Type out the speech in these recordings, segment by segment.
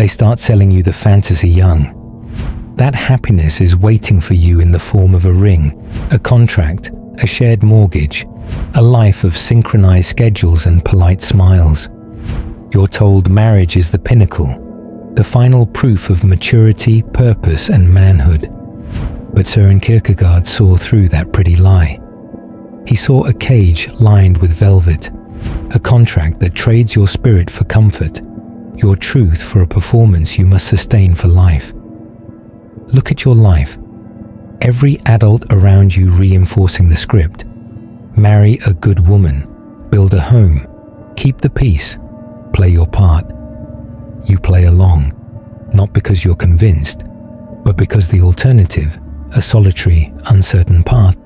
They start selling you the fantasy young. That happiness is waiting for you in the form of a ring, a contract, a shared mortgage, a life of synchronized schedules and polite smiles. You're told marriage is the pinnacle, the final proof of maturity, purpose, and manhood. But Søren Kierkegaard saw through that pretty lie. He saw a cage lined with velvet, a contract that trades your spirit for comfort, your truth for a performance you must sustain for life. Look at your life. Every adult around you reinforcing the script. Marry a good woman, build a home, keep the peace, play your part. You play along, not because you're convinced, but because the alternative, a solitary, uncertain path,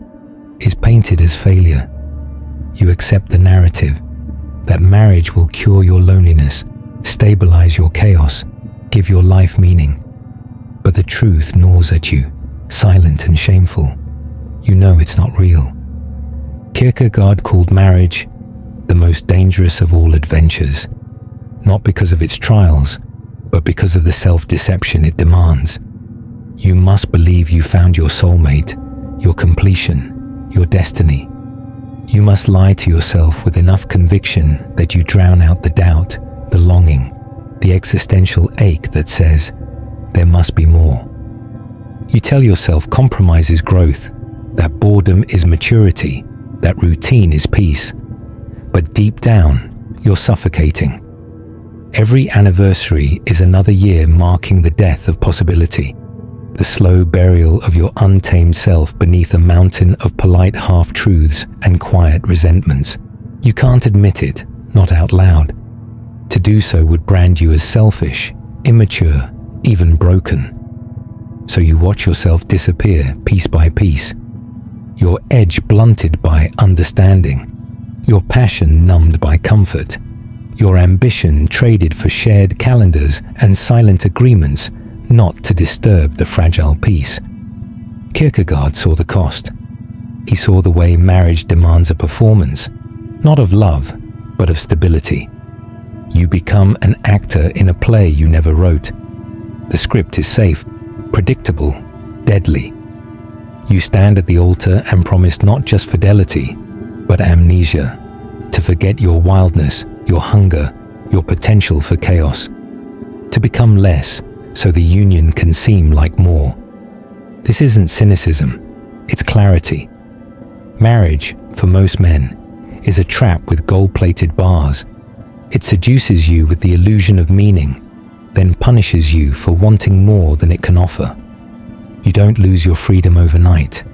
is painted as failure. You accept the narrative that marriage will cure your loneliness, stabilize your chaos, give your life meaning. But the truth gnaws at you, silent and shameful. You know it's not real. Kierkegaard called marriage the most dangerous of all adventures, not because of its trials, but because of the self-deception it demands. You must believe you found your soulmate, your completion, your destiny. You must lie to yourself with enough conviction that you drown out the doubt, the longing, the existential ache that says, there must be more. You tell yourself compromise is growth, that boredom is maturity, that routine is peace. But deep down, you're suffocating. Every anniversary is another year marking the death of possibility, the slow burial of your untamed self beneath a mountain of polite half-truths and quiet resentments. You can't admit it, not out loud. To do so would brand you as selfish, immature, even broken. So you watch yourself disappear piece by piece, your edge blunted by understanding, your passion numbed by comfort, your ambition traded for shared calendars and silent agreements not to disturb the fragile peace. Kierkegaard saw the cost. He saw the way marriage demands a performance, not of love, but of stability. You become an actor in a play you never wrote. The script is safe, predictable, deadly. You stand at the altar and promise not just fidelity, but amnesia, to forget your wildness, your hunger, your potential for chaos, to become less so the union can seem like more. This isn't cynicism, it's clarity. Marriage, for most men, is a trap with gold-plated bars. It seduces you with the illusion of meaning, then punishes you for wanting more than it can offer. You don't lose your freedom overnight.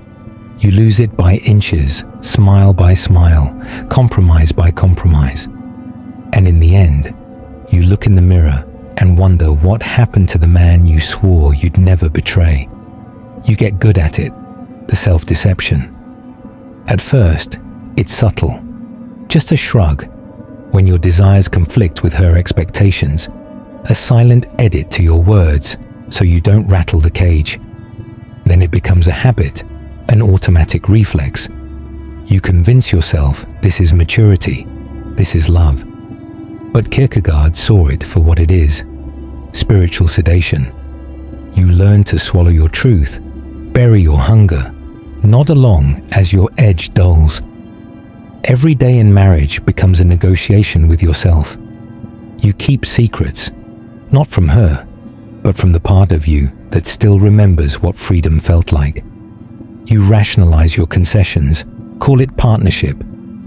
You lose it by inches, smile by smile, compromise by compromise. And in the end, you look in the mirror and wonder what happened to the man you swore you'd never betray. You get good at it, the self-deception. At first, it's subtle, just a shrug when your desires conflict with her expectations, a silent edit to your words so you don't rattle the cage. Then it becomes a habit, an automatic reflex. You convince yourself this is maturity, this is love. But Kierkegaard saw it for what it is, spiritual sedation. You learn to swallow your truth, bury your hunger, nod along as your edge dulls. Every day in marriage becomes a negotiation with yourself. You keep secrets, not from her, but from the part of you that still remembers what freedom felt like. You rationalize your concessions, call it partnership,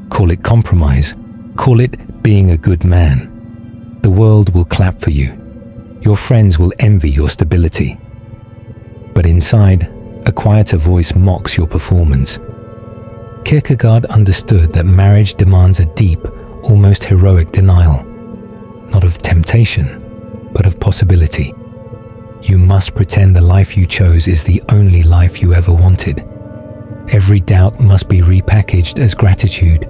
call it compromise, call it being a good man. The world will clap for you. Your friends will envy your stability. But inside, a quieter voice mocks your performance. Kierkegaard understood that marriage demands a deep, almost heroic denial, not of temptation, but of possibility. You must pretend the life you chose is the only life you ever wanted. Every doubt must be repackaged as gratitude,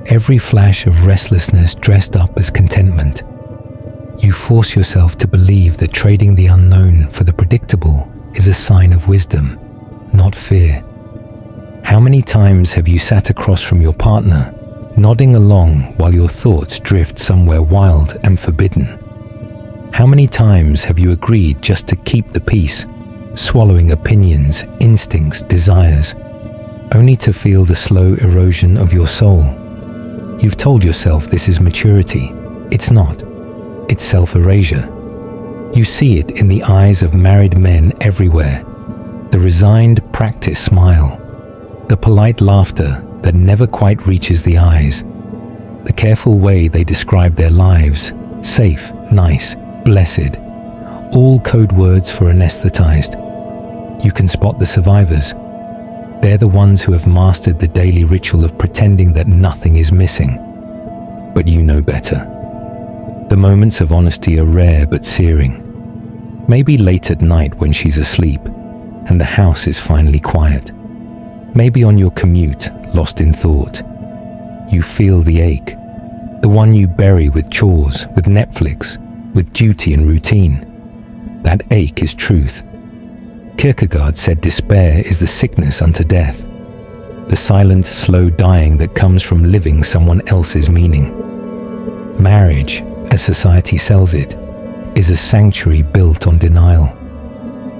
every flash of restlessness dressed up as contentment. You force yourself to believe that trading the unknown for the predictable is a sign of wisdom, not fear. How many times have you sat across from your partner, nodding along while your thoughts drift somewhere wild and forbidden? How many times have you agreed just to keep the peace, swallowing opinions, instincts, desires, only to feel the slow erosion of your soul? You've told yourself this is maturity. It's not. It's self-erasure. You see it in the eyes of married men everywhere. The resigned practice smile, the polite laughter that never quite reaches the eyes, the careful way they describe their lives, safe, nice, blessed, all code words for anesthetized. You can spot the survivors. They're the ones who have mastered the daily ritual of pretending that nothing is missing. But you know better. The moments of honesty are rare but searing. Maybe late at night when she's asleep and the house is finally quiet. Maybe on your commute, lost in thought. You feel the ache, the one you bury with chores, with Netflix, with duty and routine. That ache is truth. Kierkegaard said despair is the sickness unto death, the silent, slow dying that comes from living someone else's meaning. Marriage, as society sells it, is a sanctuary built on denial.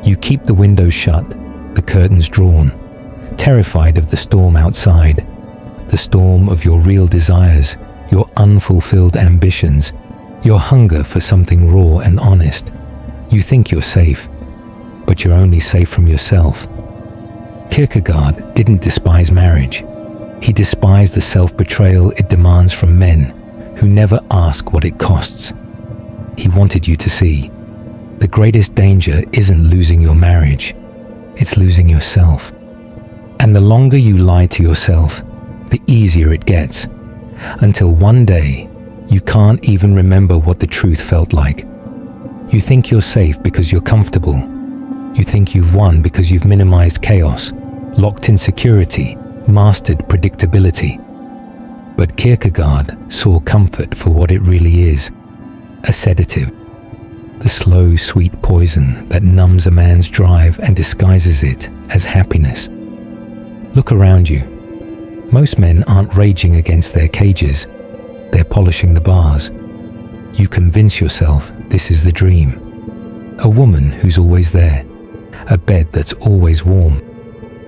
You keep the windows shut, the curtains drawn, terrified of the storm outside, the storm of your real desires, your unfulfilled ambitions, your hunger for something raw and honest. You think you're safe, but you're only safe from yourself. Kierkegaard didn't despise marriage. He despised the self-betrayal it demands from men who never ask what it costs. He wanted you to see, the greatest danger isn't losing your marriage, it's losing yourself. And the longer you lie to yourself, the easier it gets, until one day you can't even remember what the truth felt like. You think you're safe because you're comfortable. You think you've won because you've minimized chaos, locked in security, mastered predictability. But Kierkegaard saw comfort for what it really is, a sedative, the slow, sweet poison that numbs a man's drive and disguises it as happiness. Look around you. Most men aren't raging against their cages, they're polishing the bars. You convince yourself this is the dream. A woman who's always there, a bed that's always warm,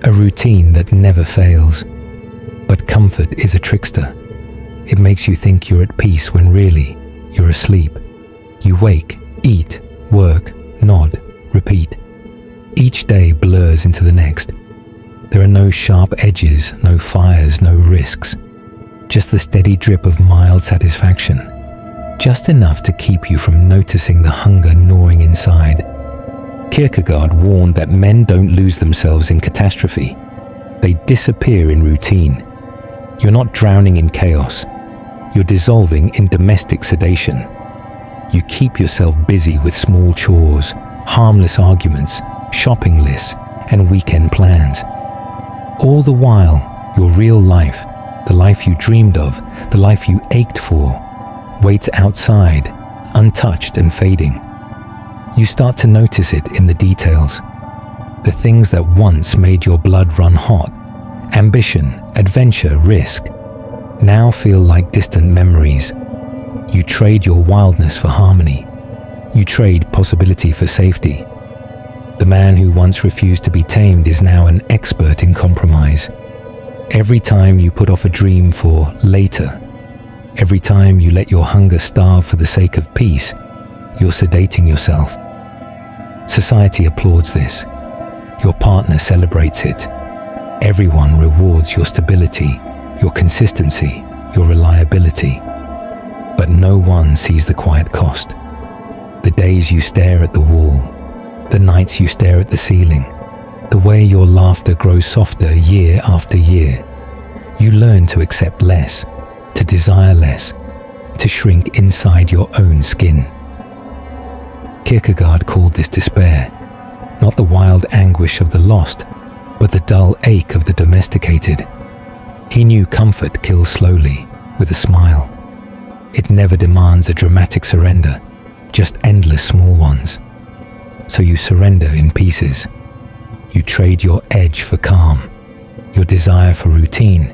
a routine that never fails. But comfort is a trickster. It makes you think you're at peace when really you're asleep. You wake, eat, work, nod, repeat. Each day blurs into the next. There are no sharp edges, no fires, no risks. Just the steady drip of mild satisfaction. Just enough to keep you from noticing the hunger gnawing inside. Kierkegaard warned that men don't lose themselves in catastrophe. They disappear in routine. You're not drowning in chaos. You're dissolving in domestic sedation. You keep yourself busy with small chores, harmless arguments, shopping lists, and weekend plans. All the while, your real life, the life you dreamed of, the life you ached for, waits outside, untouched and fading. You start to notice it in the details. The things that once made your blood run hot, ambition, adventure, risk, now feel like distant memories. You trade your wildness for harmony. You trade possibility for safety. The man who once refused to be tamed is now an expert in compromise. Every time you put off a dream for later, every time you let your hunger starve for the sake of peace, you're sedating yourself. Society applauds this. Your partner celebrates it. Everyone rewards your stability, your consistency, your reliability. But no one sees the quiet cost. The days you stare at the wall, the nights you stare at the ceiling, the way your laughter grows softer year after year. You learn to accept less, to desire less, to shrink inside your own skin. Kierkegaard called this despair, not the wild anguish of the lost, but the dull ache of the domesticated. He knew comfort kills slowly, with a smile. It never demands a dramatic surrender, just endless small ones. So you surrender in pieces. You trade your edge for calm, your desire for routine,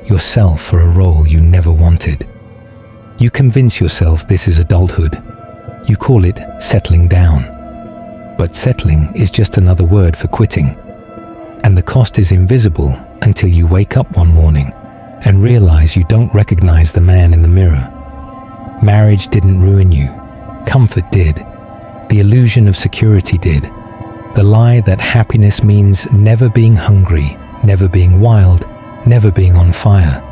yourself for a role you never wanted. You convince yourself this is adulthood. You call it settling down. But settling is just another word for quitting. And the cost is invisible until you wake up one morning and realize you don't recognize the man in the mirror. Marriage didn't ruin you. Comfort did. The illusion of security did. The lie that happiness means never being hungry, never being wild, never being on fire.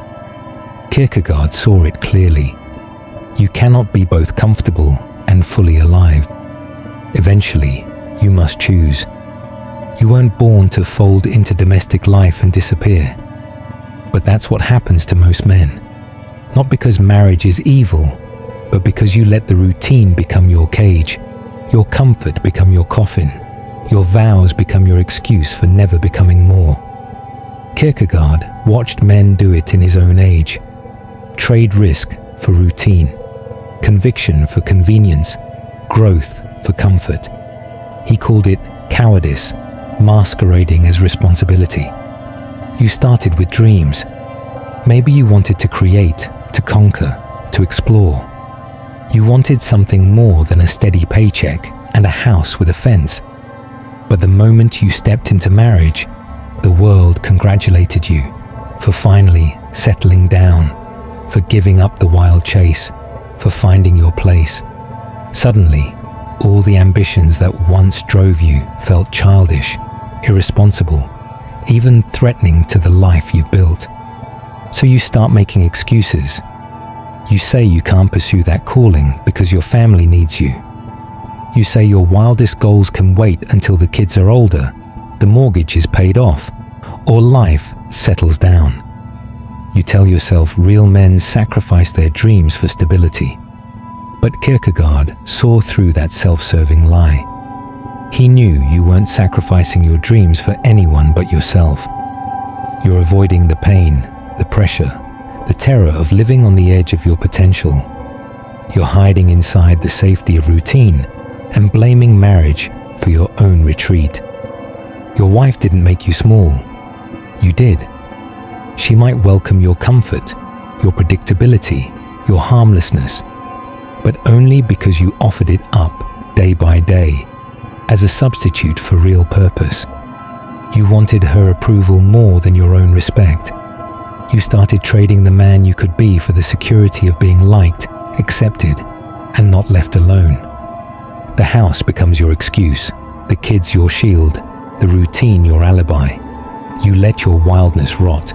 Kierkegaard saw it clearly. You cannot be both comfortable and fully alive. Eventually, you must choose. You weren't born to fold into domestic life and disappear. But that's what happens to most men. Not because marriage is evil, but because you let the routine become your cage, your comfort become your coffin, your vows become your excuse for never becoming more. Kierkegaard watched men do it in his own age. Trade risk for routine, conviction for convenience, growth for comfort. He called it cowardice, masquerading as responsibility. You started with dreams. Maybe you wanted to create, to conquer, to explore. You wanted something more than a steady paycheck and a house with a fence. But the moment you stepped into marriage, the world congratulated you for finally settling down, for giving up the wild chase, for finding your place. Suddenly, all the ambitions that once drove you felt childish, irresponsible, even threatening to the life you've built. So you start making excuses. You say you can't pursue that calling because your family needs you. You say your wildest goals can wait until the kids are older, the mortgage is paid off, or life settles down. You tell yourself real men sacrifice their dreams for stability. But Kierkegaard saw through that self-serving lie. He knew you weren't sacrificing your dreams for anyone but yourself. You're avoiding the pain, the pressure, the terror of living on the edge of your potential. You're hiding inside the safety of routine and blaming marriage for your own retreat. Your wife didn't make you small. You did. She might welcome your comfort, your predictability, your harmlessness, but only because you offered it up day by day as a substitute for real purpose. You wanted her approval more than your own respect. You started trading the man you could be for the security of being liked, accepted, and not left alone. The house becomes your excuse, the kids your shield, the routine your alibi. You let your wildness rot.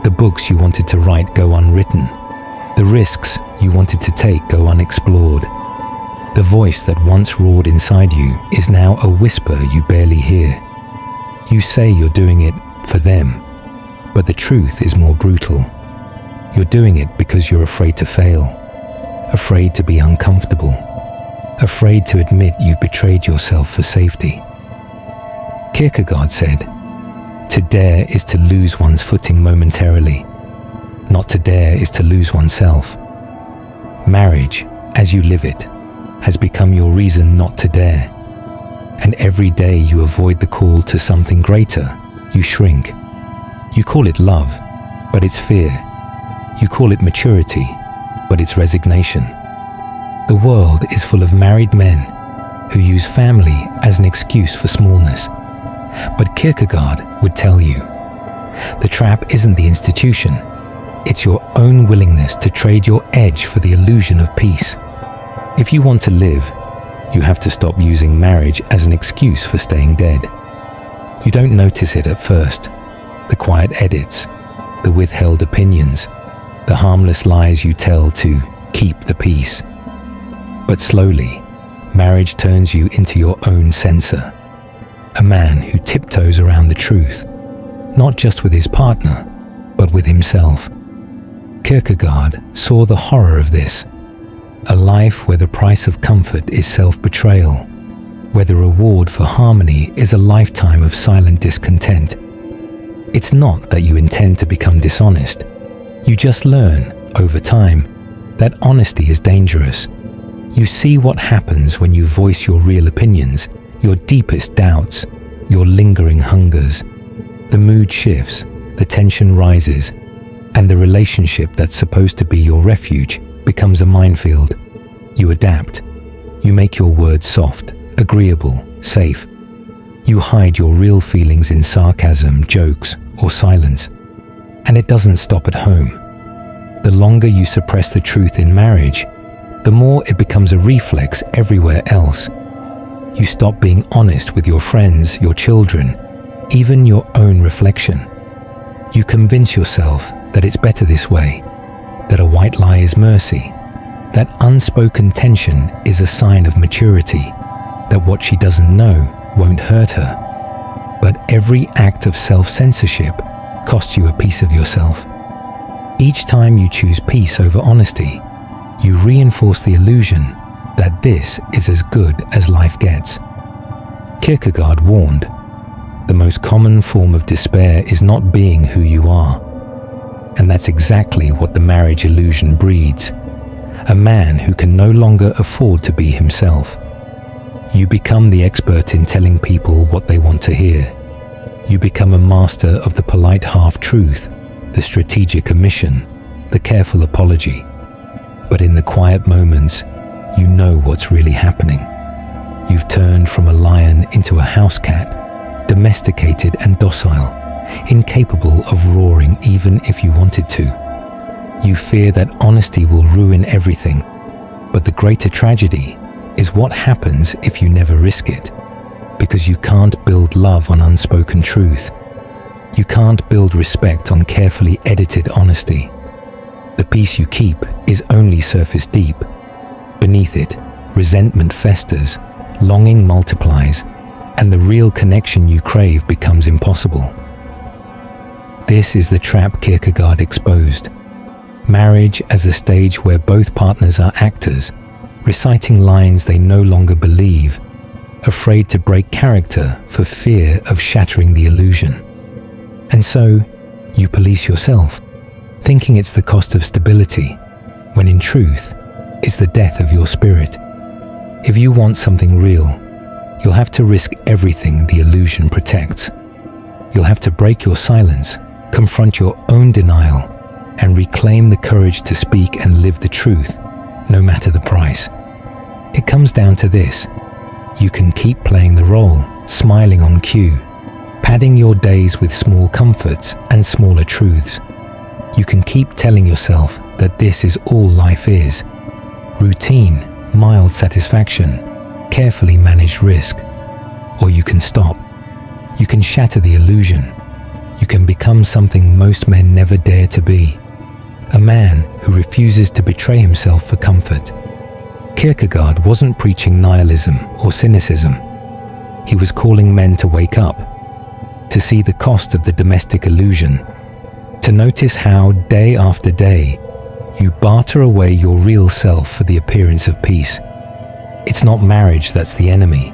The books you wanted to write go unwritten. The risks you wanted to take go unexplored. The voice that once roared inside you is now a whisper you barely hear. You say you're doing it for them, but the truth is more brutal. You're doing it because you're afraid to fail, afraid to be uncomfortable, afraid to admit you've betrayed yourself for safety. Kierkegaard said, "To dare is to lose one's footing momentarily. Not to dare is to lose oneself." Marriage, as you live it, has become your reason not to dare. And every day you avoid the call to something greater, you shrink. You call it love, but it's fear. You call it maturity, but it's resignation. The world is full of married men who use family as an excuse for smallness. But Kierkegaard would tell you, the trap isn't the institution. It's your own willingness to trade your edge for the illusion of peace. If you want to live, you have to stop using marriage as an excuse for staying dead. You don't notice it at first. The quiet edits, the withheld opinions, the harmless lies you tell to keep the peace. But slowly, marriage turns you into your own censor. A man who tiptoes around the truth, not just with his partner, but with himself. Kierkegaard saw the horror of this. A life where the price of comfort is self-betrayal, where the reward for harmony is a lifetime of silent discontent. It's not that you intend to become dishonest. You just learn, over time, that honesty is dangerous. You see what happens when you voice your real opinions, your deepest doubts, your lingering hungers. The mood shifts, the tension rises, and the relationship that's supposed to be your refuge becomes a minefield. You adapt. You make your words soft, agreeable, safe. You hide your real feelings in sarcasm, jokes, or silence. And it doesn't stop at home. The longer you suppress the truth in marriage, the more it becomes a reflex everywhere else. You stop being honest with your friends, your children, even your own reflection. You convince yourself that it's better this way, that a white lie is mercy, that unspoken tension is a sign of maturity, that what she doesn't know won't hurt her. But every act of self-censorship costs you a piece of yourself. Each time you choose peace over honesty, you reinforce the illusion that this is as good as life gets. Kierkegaard warned, the most common form of despair is not being who you are. And that's exactly what the marriage illusion breeds. A man who can no longer afford to be himself. You become the expert in telling people what they want to hear. You become a master of the polite half-truth, the strategic omission, the careful apology. But in the quiet moments, you know what's really happening. You've turned from a lion into a house cat, domesticated and docile, incapable of roaring even if you wanted to. You fear that honesty will ruin everything, but the greater tragedy is what happens if you never risk it, because you can't build love on unspoken truth. You can't build respect on carefully edited honesty. The peace you keep is only surface deep. Beneath it, resentment festers, longing multiplies, and the real connection you crave becomes impossible. This is the trap Kierkegaard exposed. Marriage as a stage where both partners are actors, reciting lines they no longer believe, afraid to break character for fear of shattering the illusion. And so, you police yourself, thinking it's the cost of stability, when in truth, it's the death of your spirit. If you want something real, you'll have to risk everything the illusion protects. You'll have to break your silence, confront your own denial, and reclaim the courage to speak and live the truth, no matter the price. It comes down to this. You can keep playing the role, smiling on cue, padding your days with small comforts and smaller truths. You can keep telling yourself that this is all life is. Routine, mild satisfaction, carefully managed risk. Or you can stop. You can shatter the illusion. You can become something most men never dare to be. A man who refuses to betray himself for comfort. Kierkegaard wasn't preaching nihilism or cynicism. He was calling men to wake up, to see the cost of the domestic illusion, to notice how, day after day, you barter away your real self for the appearance of peace. It's not marriage that's the enemy.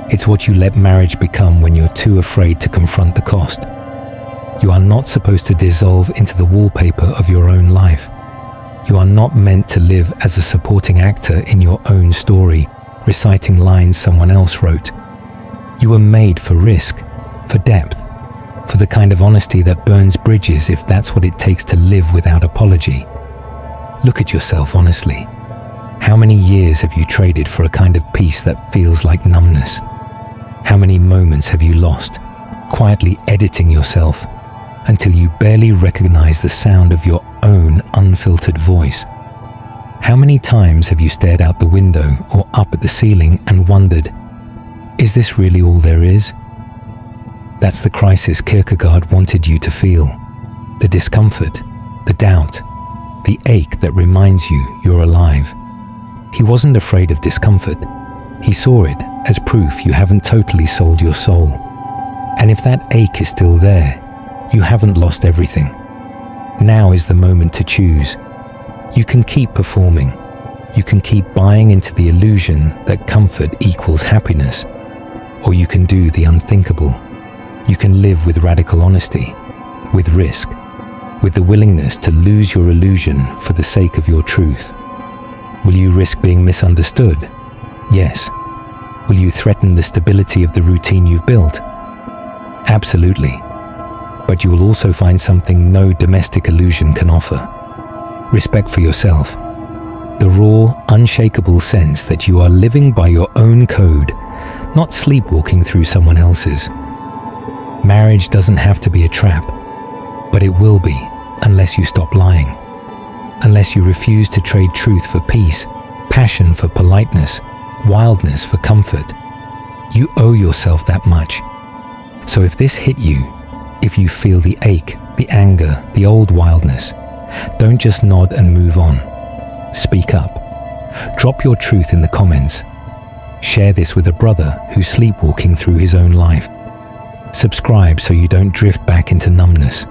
It's what you let marriage become when you're too afraid to confront the cost. You are not supposed to dissolve into the wallpaper of your own life. You are not meant to live as a supporting actor in your own story, reciting lines someone else wrote. You were made for risk, for depth, for the kind of honesty that burns bridges if that's what it takes to live without apology. Look at yourself honestly. How many years have you traded for a kind of peace that feels like numbness? How many moments have you lost, quietly editing yourself until you barely recognize the sound of your own unfiltered voice? How many times have you stared out the window or up at the ceiling and wondered, is this really all there is? That's the crisis Kierkegaard wanted you to feel. The discomfort, the doubt, the ache that reminds you you're alive. He wasn't afraid of discomfort. He saw it as proof you haven't totally sold your soul. And if that ache is still there, you haven't lost everything. Now is the moment to choose. You can keep performing. You can keep buying into the illusion that comfort equals happiness. Or you can do the unthinkable. You can live with radical honesty, with risk, with the willingness to lose your illusion for the sake of your truth. Will you risk being misunderstood? Yes. Will you threaten the stability of the routine you've built? Absolutely. But you will also find something no domestic illusion can offer. Respect for yourself. The raw, unshakable sense that you are living by your own code, not sleepwalking through someone else's. Marriage doesn't have to be a trap, but it will be unless you stop lying. Unless you refuse to trade truth for peace, passion for politeness, wildness for comfort. You owe yourself that much. So if this hit you, if you feel the ache, the anger, the old wildness, don't just nod and move on. Speak up. Drop your truth in the comments. Share this with a brother who's sleepwalking through his own life. Subscribe so you don't drift back into numbness.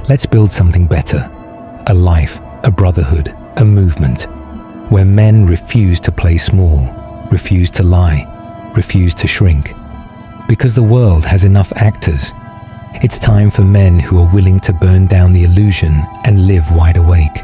Let's build something better. A life, a brotherhood, a movement, where men refuse to play small, refuse to lie, refuse to shrink. Because the world has enough actors. It's time for men who are willing to burn down the illusion and live wide awake.